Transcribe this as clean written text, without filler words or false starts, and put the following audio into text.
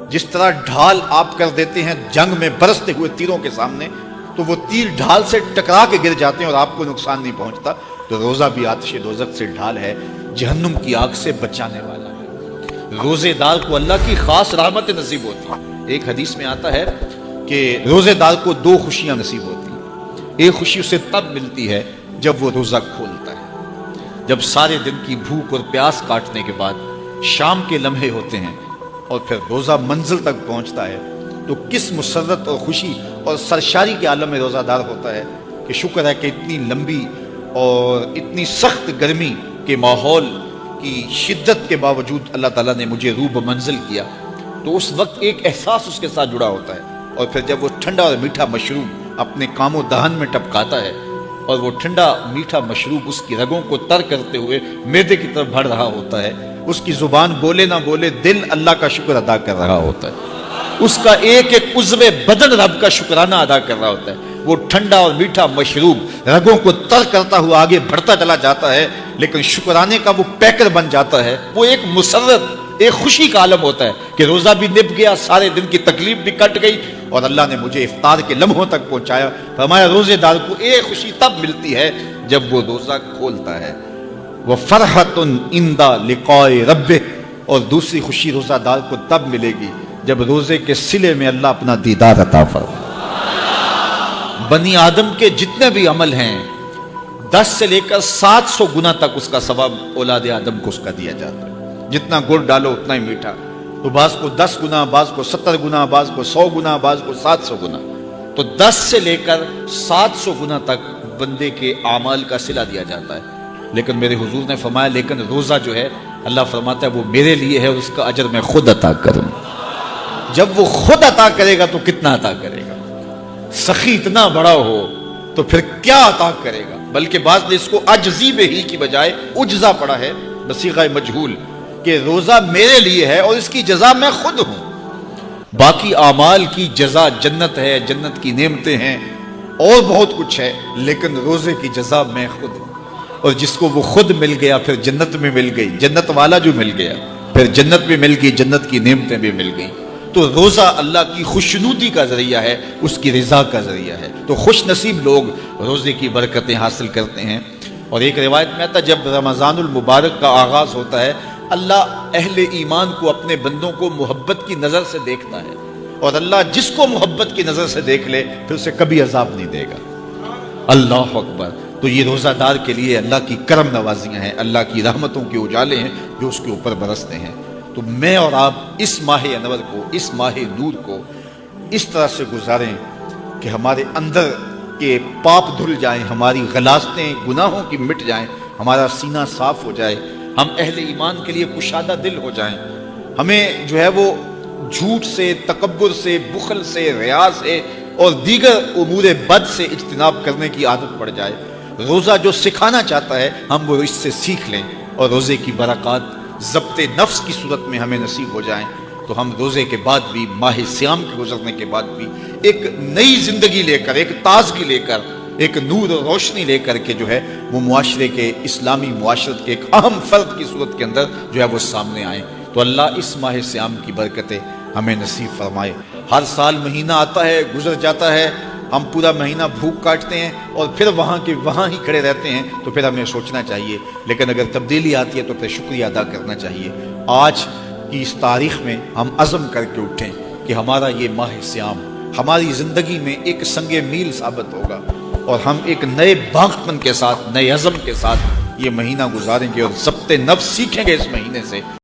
جس طرح ڈھال آپ کر دیتے ہیں جنگ میں برستے ہوئے تیروں کے سامنے، تو وہ تیر ڈھال سے ٹکرا کے گر جاتے ہیں اور آپ کو نقصان نہیں پہنچتا، تو روزہ بھی آتش دوزخ سے ڈھال ہے، جہنم کی آگ سے بچانے والا ہے۔ روزے دار کو اللہ کی خاص رحمت نصیب ہوتی ہے۔ ایک حدیث میں آتا ہے کہ روزے دار کو دو خوشیاں نصیب ہوتی ہیں۔ ایک خوشی اسے تب ملتی ہے جب وہ روزہ کھولتا ہے، جب سارے دن کی بھوک اور پیاس کاٹنے کے بعد شام کے لمحے ہوتے ہیں اور پھر روزہ منزل تک پہنچتا ہے، تو کس مسرت اور خوشی اور سرشاری کے عالم میں روزہ دار ہوتا ہے کہ شکر ہے کہ اتنی لمبی اور اتنی سخت گرمی کے ماحول کی شدت کے باوجود اللہ تعالیٰ نے مجھے روح بمنزل کیا۔ تو اس وقت ایک احساس اس کے ساتھ جڑا ہوتا ہے، اور پھر جب وہ ٹھنڈا اور میٹھا مشروب اپنے کام و دہن میں ٹپکاتا ہے اور وہ ٹھنڈا میٹھا مشروب اس کی رگوں کو تر کرتے ہوئے معدے کی طرف بڑھ رہا ہوتا ہے، اس کی زبان بولے نہ بولے دل اللہ کا شکر ادا کر رہا ہوتا ہے، اس کا ایک ایک عضو بدن رب کا شکرانہ ادا کر رہا ہوتا ہے۔ وہ ٹھنڈا اور میٹھا مشروب رگوں کو تر کرتا ہوا آگے بڑھتا چلا جاتا ہے، لیکن شکرانے کا وہ پیکر بن جاتا ہے۔ وہ ایک مسرت، ایک خوشی کا عالم ہوتا ہے کہ روزہ بھی نب گیا، سارے دن کی تکلیف بھی کٹ گئی، اور اللہ نے مجھے افطار کے لمحوں تک پہنچایا۔ فرمایا روزے دار کو ایک خوشی تب ملتی ہے جب وہ روزہ کھولتا ہے، وَفَرْحَةٌ عِنْدَ لِقَاءِ رَبِّهِ، اور دوسری خوشی روزہ دار کو تب ملے گی جب روزے کے صلے میں اللہ اپنا دیدار عطا فرمائے۔ بنی آدم کے جتنے بھی عمل ہیں 10 سے لے کر 700 گنا تک اس کا ثواب اولاد آدم کو اس کا دیا جاتا ہے۔ جتنا گڑ ڈالو اتنا ہی میٹھا، تو بعض کو 10 گنا، بعض کو 70 گنا، بعض کو 100 گنا، بعض کو 700 گنا، تو 10 سے لے کر 700 گنا تک بندے کے اعمال کا صلہ دیا جاتا ہے۔ لیکن میرے حضور نے فرمایا لیکن روزہ جو ہے اللہ فرماتا ہے وہ میرے لیے ہے اور اس کا اجر میں خود عطا کروں۔ جب وہ خود عطا کرے گا تو کتنا عطا کرے گا؟ سخی اتنا بڑا ہو تو پھر کیا عطا کرے گا؟ بلکہ بعض نے اس کو عجزی بہی کی بجائے اجزا پڑھا ہے بصیغہ مجہول، کہ روزہ میرے لیے ہے اور اس کی جزا میں خود ہوں۔ باقی اعمال کی جزا جنت ہے، جنت کی نعمتیں ہیں اور بہت کچھ ہے، لیکن روزے کی جزا میں خود ہوں۔ اور جس کو وہ خود مل گیا پھر جنت میں مل گئی، جنت والا جو مل گیا پھر جنت بھی مل گئی، جنت کی نعمتیں بھی مل گئی۔ تو روزہ اللہ کی خوشنودی کا ذریعہ ہے، اس کی رضا کا ذریعہ ہے۔ تو خوش نصیب لوگ روزے کی برکتیں حاصل کرتے ہیں۔ اور ایک روایت میں آتا ہے جب رمضان المبارک کا آغاز ہوتا ہے اللہ اہل ایمان کو اپنے بندوں کو محبت کی نظر سے دیکھتا ہے، اور اللہ جس کو محبت کی نظر سے دیکھ لے پھر اسے کبھی عذاب نہیں دے گا۔ اللہ اکبر۔ تو یہ روزہ دار کے لیے اللہ کی کرم نوازیاں ہیں، اللہ کی رحمتوں کے اجالے ہیں جو اس کے اوپر برستے ہیں۔ تو میں اور آپ اس ماہ انور کو، اس ماہ نور کو اس طرح سے گزاریں کہ ہمارے اندر کے پاپ دھل جائیں، ہماری غلاظتیں گناہوں کی مٹ جائیں، ہمارا سینہ صاف ہو جائے، ہم اہل ایمان کے لیے کشادہ دل ہو جائیں، ہمیں جو ہے وہ جھوٹ سے، تکبر سے، بخل سے، ریا سے اور دیگر امور بد سے اجتناب کرنے کی عادت پڑ جائے۔ روزہ جو سکھانا چاہتا ہے ہم وہ اس سے سیکھ لیں، اور روزے کی برکات ضبط نفس کی صورت میں ہمیں نصیب ہو جائیں، تو ہم روزے کے بعد بھی، ماہ صیام کے گزرنے کے بعد بھی ایک نئی زندگی لے کر، ایک تازگی لے کر، ایک نور و روشنی لے کر کے جو ہے وہ معاشرے کے، اسلامی معاشرت کے ایک اہم فرد کی صورت کے اندر جو ہے وہ سامنے آئیں۔ تو اللہ اس ماہ صیام کی برکتیں ہمیں نصیب فرمائے۔ ہر سال مہینہ آتا ہے، گزر جاتا ہے، ہم پورا مہینہ بھوک کاٹتے ہیں اور پھر وہاں کے وہاں ہی کھڑے رہتے ہیں، تو پھر ہمیں سوچنا چاہیے، لیکن اگر تبدیلی آتی ہے تو پھر شکریہ ادا کرنا چاہیے۔ آج کی اس تاریخ میں ہم عزم کر کے اٹھیں کہ ہمارا یہ ماہ صیام ہماری زندگی میں ایک سنگ میل ثابت ہوگا، اور ہم ایک نئے باغ پن کے ساتھ، نئے عزم کے ساتھ یہ مہینہ گزاریں گے اور ضبط نفس سیکھیں گے اس مہینے سے۔